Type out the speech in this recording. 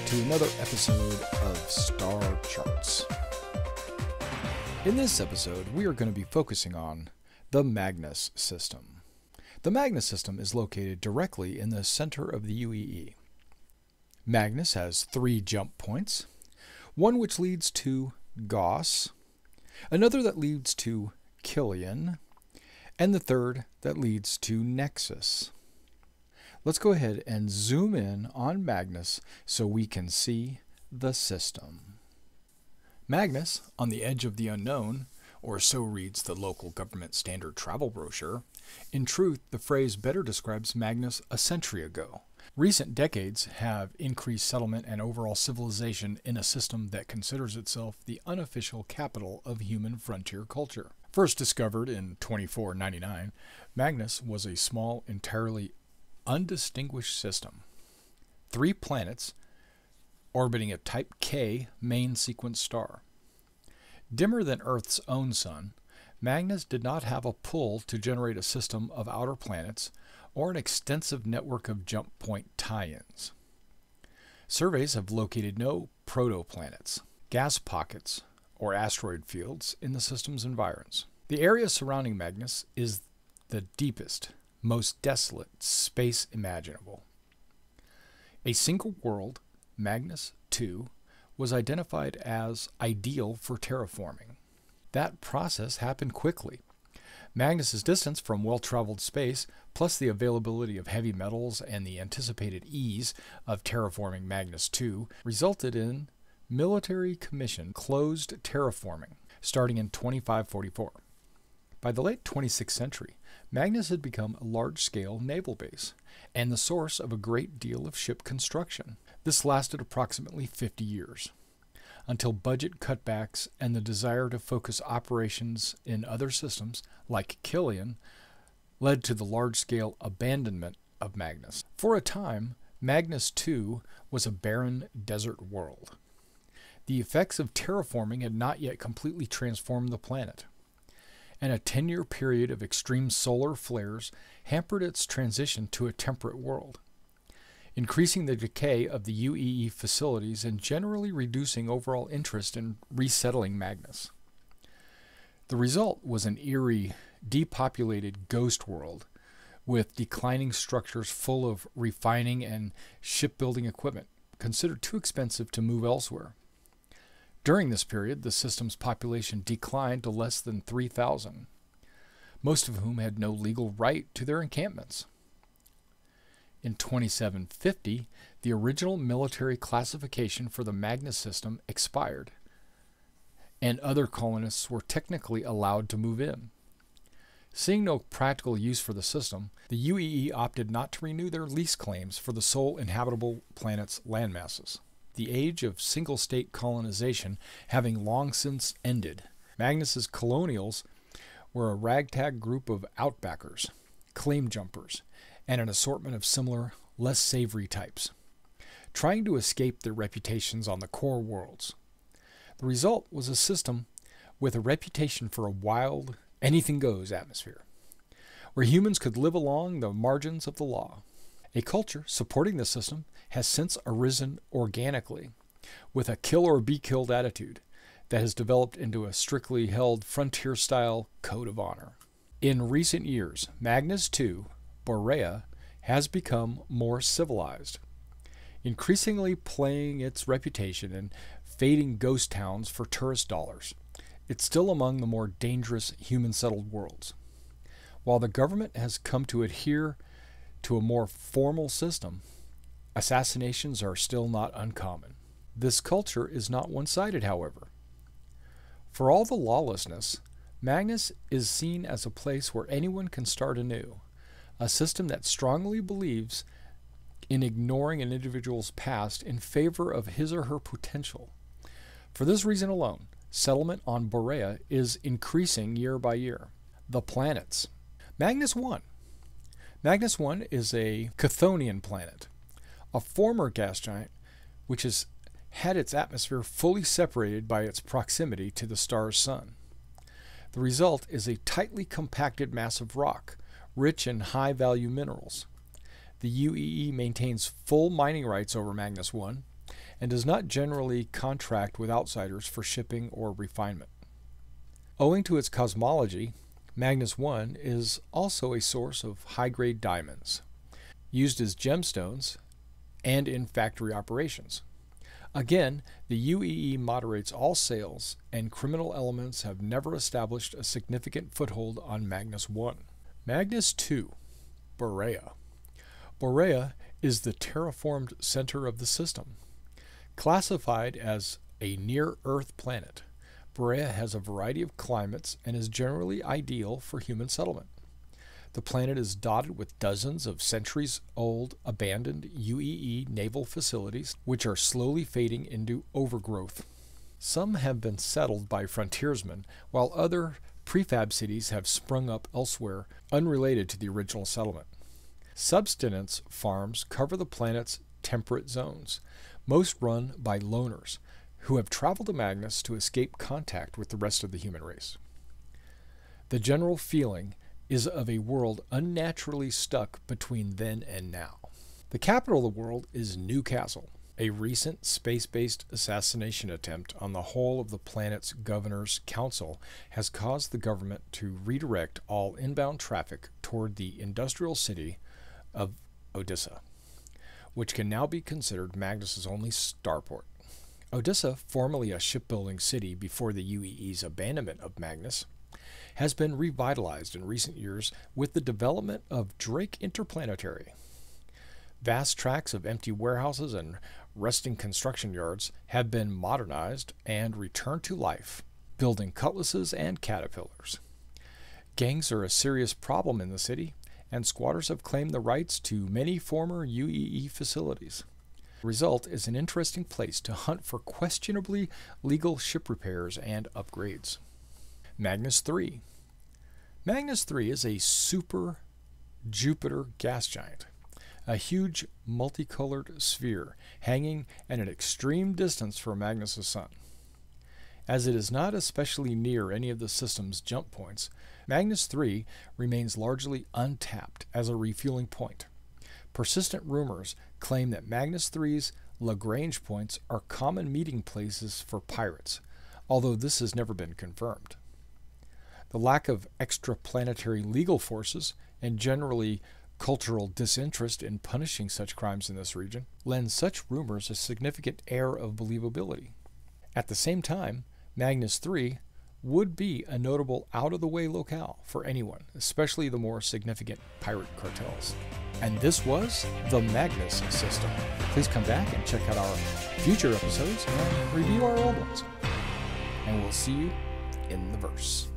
to another episode of Star Charts. In this episode, we are going to be focusing on the Magnus system. The Magnus system is located directly in the center of the UEE. Magnus has 3 jump points, one which leads to Gauss, another that leads to Killian, and the third that leads to Nexus. Let's go ahead and zoom in on Magnus so we can see the system. Magnus, on the edge of the unknown, or so reads the local government standard travel brochure. In truth, the phrase better describes Magnus a century ago. Recent decades have increased settlement and overall civilization in a system that considers itself the unofficial capital of human frontier culture. First discovered in 2499, Magnus was a small, entirely undistinguished system. 3 planets orbiting a Type K main sequence star. Dimmer than Earth's own sun, Magnus did not have a pull to generate a system of outer planets or an extensive network of jump point tie-ins. Surveys have located no protoplanets, gas pockets, or asteroid fields in the system's environs. The area surrounding Magnus is the deepest, most desolate space imaginable. A single world, Magnus 2, was identified as ideal for terraforming. That process happened quickly. Magnus's distance from well-traveled space, plus the availability of heavy metals and the anticipated ease of terraforming Magnus 2, resulted in military commission closed terraforming, starting in 2544. By the late 26th century, Magnus had become a large-scale naval base and the source of a great deal of ship construction. This lasted approximately 50 years, until budget cutbacks and the desire to focus operations in other systems, like Killian, led to the large-scale abandonment of Magnus. For a time, Magnus II was a barren desert world. The effects of terraforming had not yet completely transformed the planet, and a 10-year period of extreme solar flares hampered its transition to a temperate world, increasing the decay of the UEE facilities and generally reducing overall interest in resettling Magnus. The result was an eerie, depopulated ghost world with declining structures full of refining and shipbuilding equipment, considered too expensive to move elsewhere. During this period, the system's population declined to less than 3,000, most of whom had no legal right to their encampments. In 2750, the original military classification for the Magnus system expired, and other colonists were technically allowed to move in. Seeing no practical use for the system, the UEE opted not to renew their lease claims for the sole inhabitable planet's landmasses. The age of single-state colonization having long since ended, Magnus's colonials were a ragtag group of outbackers, claim jumpers, and an assortment of similar, less savory types, trying to escape their reputations on the core worlds. The result was a system with a reputation for a wild, anything-goes atmosphere, where humans could live along the margins of the law. A culture supporting the system has since arisen organically, with a kill-or-be-killed attitude that has developed into a strictly held frontier-style code of honor. In recent years, Magnus II, Borea, has become more civilized, increasingly playing its reputation in fading ghost towns for tourist dollars. It's still among the more dangerous human-settled worlds. While the government has come to adhere to a more formal system, assassinations are still not uncommon. This culture is not one-sided, however. For all the lawlessness, Magnus is seen as a place where anyone can start anew, a system that strongly believes in ignoring an individual's past in favor of his or her potential. For this reason alone, settlement on Borea is increasing year by year. The planets. Magnus 1. Magnus 1 is a Chthonian planet, a former gas giant which has had its atmosphere fully separated by its proximity to the star's sun. The result is a tightly compacted mass of rock, rich in high-value minerals. The UEE maintains full mining rights over Magnus 1, and does not generally contract with outsiders for shipping or refinement. Owing to its cosmology, Magnus 1 is also a source of high-grade diamonds, used as gemstones and in factory operations. Again, the UEE moderates all sales, and criminal elements have never established a significant foothold on Magnus 1. Magnus 2, Borea. Borea is the terraformed center of the system. Classified as a near-Earth planet, Borea has a variety of climates and is generally ideal for human settlement. The planet is dotted with dozens of centuries-old abandoned UEE naval facilities, which are slowly fading into overgrowth. Some have been settled by frontiersmen, while other prefab cities have sprung up elsewhere, unrelated to the original settlement. Subsistence farms cover the planet's temperate zones, most run by loners, who have traveled to Magnus to escape contact with the rest of the human race. The general feeling is of a world unnaturally stuck between then and now. The capital of the world is Newcastle. A recent space-based assassination attempt on the whole of the planet's governor's council has caused the government to redirect all inbound traffic toward the industrial city of Odessa, which can now be considered Magnus's only starport. Odessa, formerly a shipbuilding city before the UEE's abandonment of Magnus, has been revitalized in recent years with the development of Drake Interplanetary. Vast tracts of empty warehouses and rusting construction yards have been modernized and returned to life, building cutlasses and caterpillars. Gangs are a serious problem in the city, and squatters have claimed the rights to many former UEE facilities. The result is an interesting place to hunt for questionably legal ship repairs and upgrades. Magnus 3. Magnus 3 is a super Jupiter gas giant, a huge multicolored sphere hanging at an extreme distance from Magnus' sun. As it is not especially near any of the system's jump points, Magnus 3 remains largely untapped as a refueling point. Persistent rumors claim that Magnus 3's Lagrange points are common meeting places for pirates, although this has never been confirmed. The lack of extraplanetary legal forces and generally cultural disinterest in punishing such crimes in this region lends such rumors a significant air of believability. At the same time, Magnus 3 would be a notable out-of-the-way locale for anyone, especially the more significant pirate cartels. And this was the Magnus system. Please come back and check out our future episodes and review our old ones. And we'll see you in the verse.